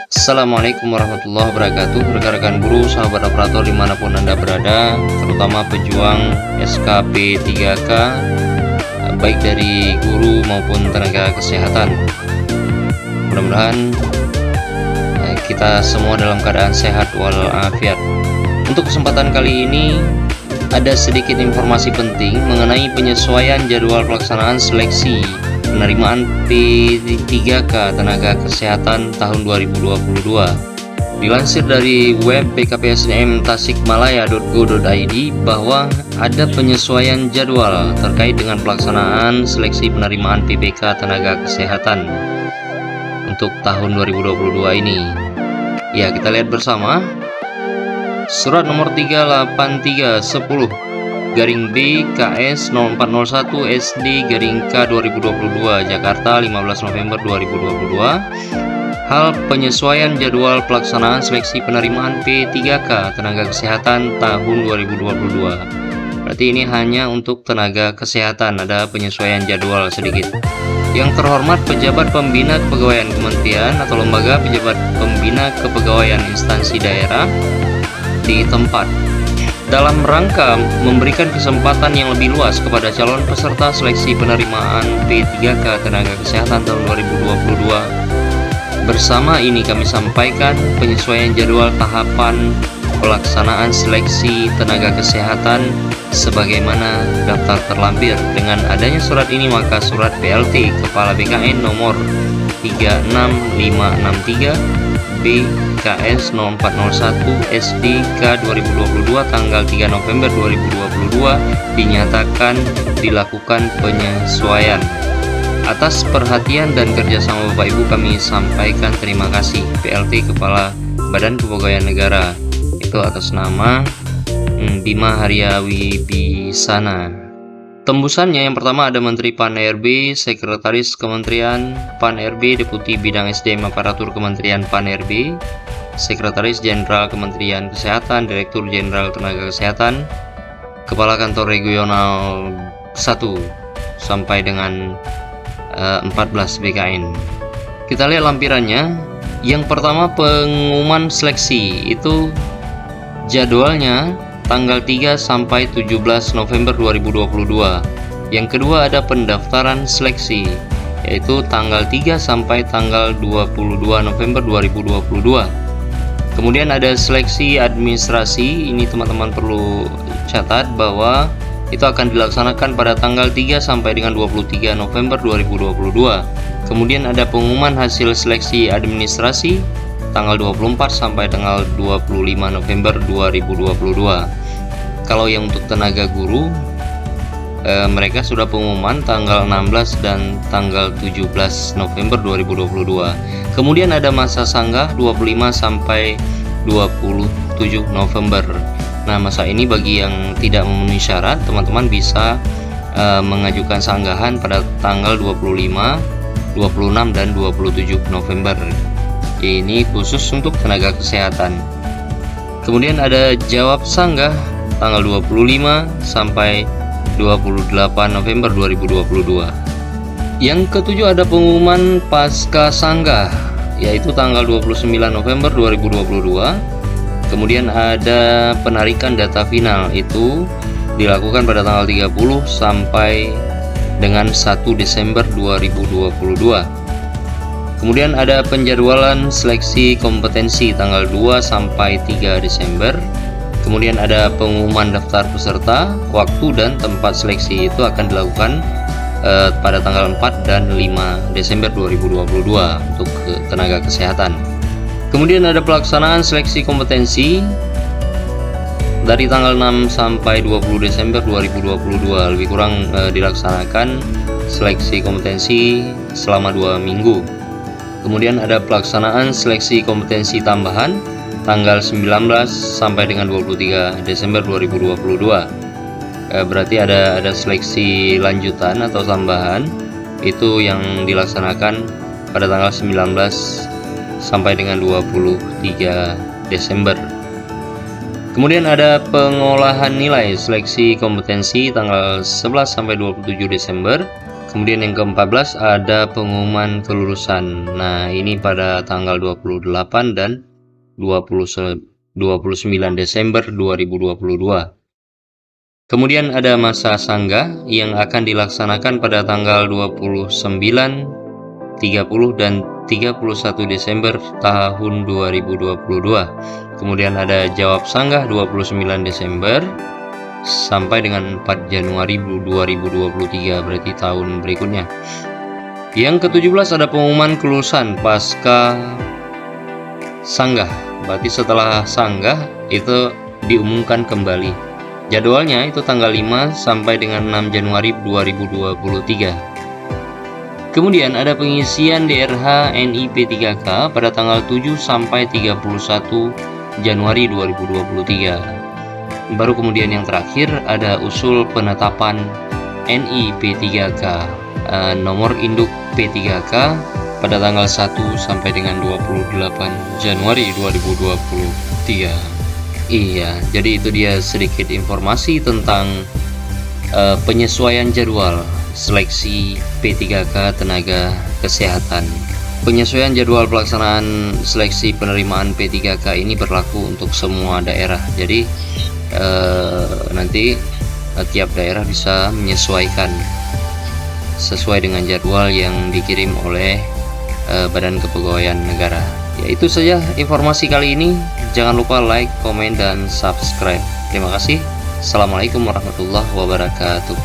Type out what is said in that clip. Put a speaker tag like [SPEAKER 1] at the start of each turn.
[SPEAKER 1] Assalamualaikum warahmatullahi wabarakatuh. Rekan-rekan guru, sahabat operator dimanapun Anda berada, terutama pejuang SKP 3K, baik dari guru maupun tenaga kesehatan. Mudah-mudahan kita semua dalam keadaan sehat walafiat. Untuk kesempatan kali ini ada sedikit informasi penting mengenai penyesuaian jadwal pelaksanaan seleksi penerimaan P3K Tenaga Kesehatan tahun 2022. Dilansir dari web BKPSDM tasikmalaya.go.id bahwa ada penyesuaian jadwal terkait dengan pelaksanaan seleksi penerimaan PPK Tenaga Kesehatan untuk tahun 2022 ini. Ya, kita lihat bersama. Surat nomor 38310 garing B KS 0401 SD garing K 2022 Jakarta 15 November 2022 hal penyesuaian jadwal pelaksanaan seleksi penerimaan P3K Tenaga Kesehatan tahun 2022. Berarti ini hanya untuk tenaga kesehatan, ada penyesuaian jadwal sedikit. Yang terhormat pejabat pembina kepegawaian kementerian atau lembaga pejabat pembina kepegawaian instansi daerah di tempat dalam rangka memberikan kesempatan yang lebih luas kepada calon peserta seleksi penerimaan P3K Tenaga Kesehatan tahun 2022. Bersama ini kami sampaikan penyesuaian jadwal tahapan pelaksanaan seleksi tenaga kesehatan sebagaimana daftar terlampir. Dengan adanya surat ini maka surat PLT Kepala BKN nomor 36563 BKS 0401 SD K 2022 tanggal 3 November 2022 dinyatakan dilakukan penyesuaian. Atas perhatian dan kerjasama Bapak Ibu kami sampaikan terima kasih. PLT Kepala Badan Kepegawaian Negara itu atas nama Bima Haryawi Bisana. Tembusannya yang pertama ada Menteri Pan-RB, Sekretaris Kementerian Pan-RB, Deputi Bidang SDM Aparatur Kementerian Pan-RB, Sekretaris Jenderal Kementerian Kesehatan, Direktur Jenderal Tenaga Kesehatan, Kepala Kantor Regional 1 sampai dengan 14 BKN. Kita lihat lampirannya. Yang pertama pengumuman seleksi itu jadwalnya tanggal 3 sampai 17 November 2022. Yang kedua ada pendaftaran seleksi yaitu tanggal 3 sampai tanggal 22 November 2022. Kemudian ada seleksi administrasi, ini teman-teman perlu catat bahwa itu akan dilaksanakan pada tanggal 3 sampai dengan 23 November 2022. Kemudian ada pengumuman hasil seleksi administrasi tanggal 24 sampai tanggal 25 November 2022. Kalau yang untuk tenaga guru mereka sudah pengumuman tanggal 16 dan tanggal 17 November 2022. Kemudian ada masa sanggah 25 sampai 27 November. Nah, masa ini bagi yang tidak memenuhi syarat, teman-teman bisa mengajukan sanggahan pada tanggal 25, 26 dan 27 November. Ini khusus untuk tenaga kesehatan. Kemudian ada jawab sanggah tanggal 25 sampai 28 November 2022. Yang ketujuh ada pengumuman pasca sanggah yaitu tanggal 29 November 2022. Kemudian ada penarikan data final itu dilakukan pada tanggal 30 sampai dengan 1 Desember 2022. Kemudian ada penjadwalan seleksi kompetensi tanggal 2 sampai 3 Desember. Kemudian ada pengumuman daftar peserta, waktu dan tempat seleksi itu akan dilakukan pada tanggal 4 dan 5 Desember 2022 untuk tenaga kesehatan. Kemudian ada pelaksanaan seleksi kompetensi dari tanggal 6 sampai 20 Desember 2022. Lebih kurang dilaksanakan seleksi kompetensi selama 2 minggu. Kemudian ada pelaksanaan seleksi kompetensi tambahan tanggal 19 sampai dengan 23 Desember 2022. Berarti ada seleksi lanjutan atau tambahan itu yang dilaksanakan pada tanggal 19 sampai dengan 23 Desember. Kemudian ada pengolahan nilai seleksi kompetensi tanggal 11 sampai 27 Desember. Kemudian yang ke-14 ada pengumuman kelulusan. Nah, ini pada tanggal 28 dan 29 Desember 2022. Kemudian ada masa sanggah yang akan dilaksanakan pada tanggal 29, 30 dan 31 Desember tahun 2022. Kemudian ada jawab sanggah 29 Desember sampai dengan 4 Januari 2023, berarti tahun berikutnya. Yang ke-17 ada pengumuman kelulusan pasca sanggah, berarti setelah sanggah itu diumumkan kembali. Jadwalnya itu tanggal 5 sampai dengan 6 Januari 2023. Kemudian ada pengisian DRH NIP3K pada tanggal 7 sampai 31 Januari 2023. Baru kemudian yang terakhir ada usul penetapan NIP3K, nomor induk P3K pada tanggal 1 sampai dengan 28 Januari 2023. Iya, jadi itu dia sedikit informasi tentang penyesuaian jadwal seleksi P3K tenaga kesehatan. Penyesuaian jadwal pelaksanaan seleksi penerimaan P3K ini berlaku untuk semua daerah. Jadi nanti tiap daerah bisa menyesuaikan sesuai dengan jadwal yang dikirim oleh Badan Kepegawaian Negara. Ya, itu saja informasi kali ini. Jangan lupa like, komen, dan subscribe. Terima kasih. Assalamualaikum warahmatullahi wabarakatuh.